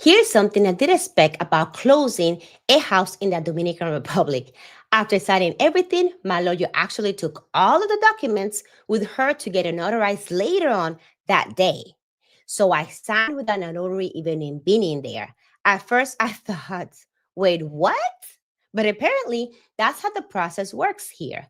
Here's something I didn't expect about closing a house in the Dominican Republic. After signing everything, my lawyer actually took all of the documents with her to get it notarized later on that day. So I signed without a notary even in being in there. At first, I thought, wait, what? But apparently, that's how the process works here.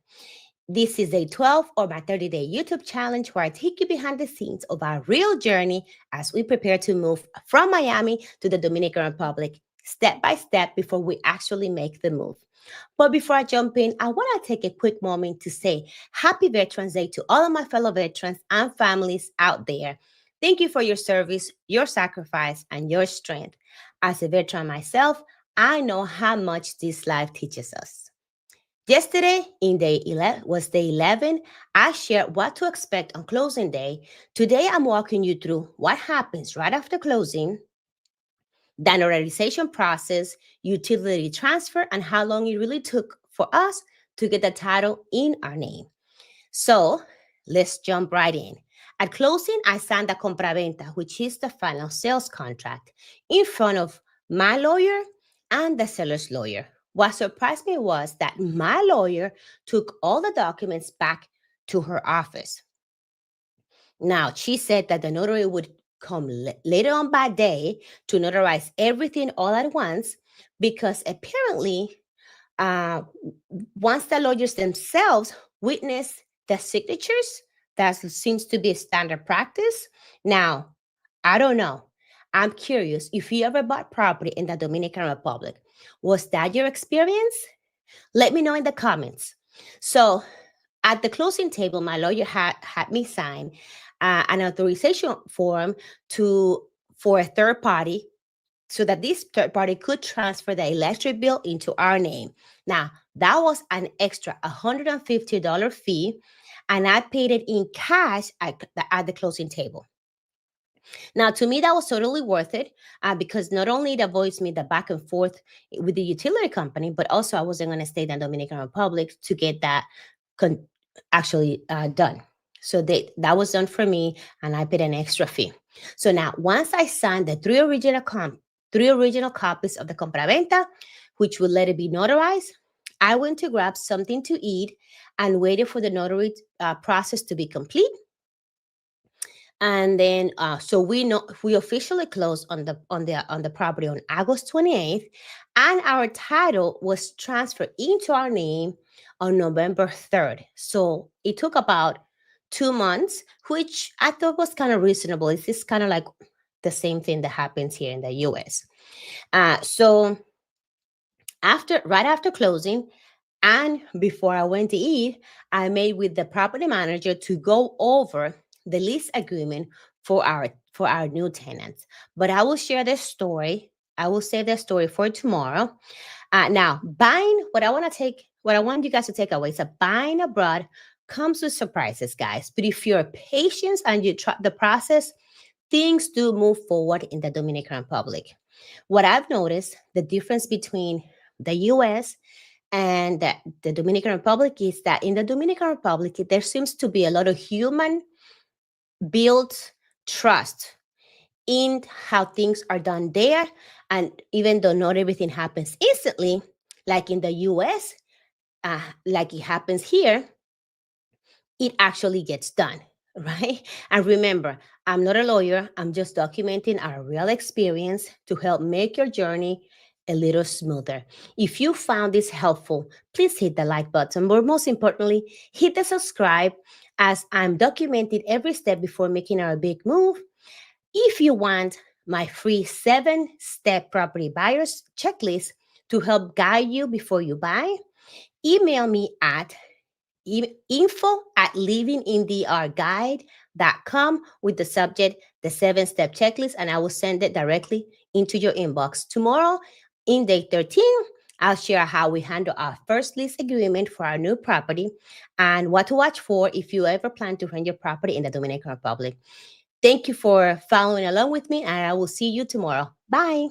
This is day 12 or my 30-day YouTube challenge where I take you behind the scenes of our real journey as we prepare to move from Miami to the Dominican Republic, step by step before we actually make the move. But before I jump in, I want to take a quick moment to say Happy Veterans Day to all of my fellow veterans and families out there. Thank you for your service, your sacrifice, and your strength. As a veteran myself, I know how much this life teaches us. Yesterday, in day 11, was day 11. I shared what to expect on closing day. Today, I'm walking you through what happens right after closing, the notarization process, utility transfer, and how long it really took for us to get the title in our name. So let's jump right in. At closing, I signed the compraventa, which is the final sales contract, in front of my lawyer and the seller's lawyer. What surprised me was that my lawyer took all the documents back to her office. Now, she said that the notary would come later on by day to notarize everything all at once because apparently, uh, once the lawyers themselves witness the signatures, that seems to be a standard practice. Now, I don't know. I'm curious if you ever bought property in the Dominican Republic. Was that your experience? Let me know in the comments. So, at the closing table, my lawyer had me sign an authorization form to for a third party so that this third party could transfer the electric bill into our name. Now, that was an extra $150 fee, and I paid it in cash at the closing table. Now, to me, that was totally worth it because not only it avoids me the back and forth with the utility company, but also I wasn't going to stay in the Dominican Republic to get that con- actually done. So that was done for me, and I paid an extra fee. So now, once I signed the three original copies of the compraventa, which would let it be notarized, I went to grab something to eat and waited for the notary process to be complete. And then so we officially closed on the property on August 28th, and our title was transferred into our name on November 3rd. So it took about 2 months, which I thought was kind of reasonable. It's just kind of like the same thing that happens here in the US. So right after closing and before I went to eat, I met with the property manager to go over the lease agreement for our new tenants. But I will share this story. I will save that story for tomorrow. Now, what I want you guys to take away is that buying abroad comes with surprises, guys. But if you're patient and you try the process, things do move forward in the Dominican Republic. What I've noticed, the difference between the US and the Dominican Republic is that in the Dominican Republic, there seems to be a lot of human built trust in how things are done there. And even though not everything happens instantly, like in the US, like it happens here, it actually gets done, right? And remember, I'm not a lawyer. I'm just documenting our real experience to help make your journey a little smoother. If you found this helpful, please hit the like button, but most importantly, hit the subscribe as I'm documenting every step before making our big move. If you want my free 7-step property buyers checklist to help guide you before you buy, email me at info@livingindrguide.com with the subject, the 7-step checklist, and I will send it directly into your inbox. Tomorrow, in day 13, I'll share how we handle our first lease agreement for our new property and what to watch for if you ever plan to rent your property in the Dominican Republic. Thank you for following along with me, and I will see you tomorrow. Bye.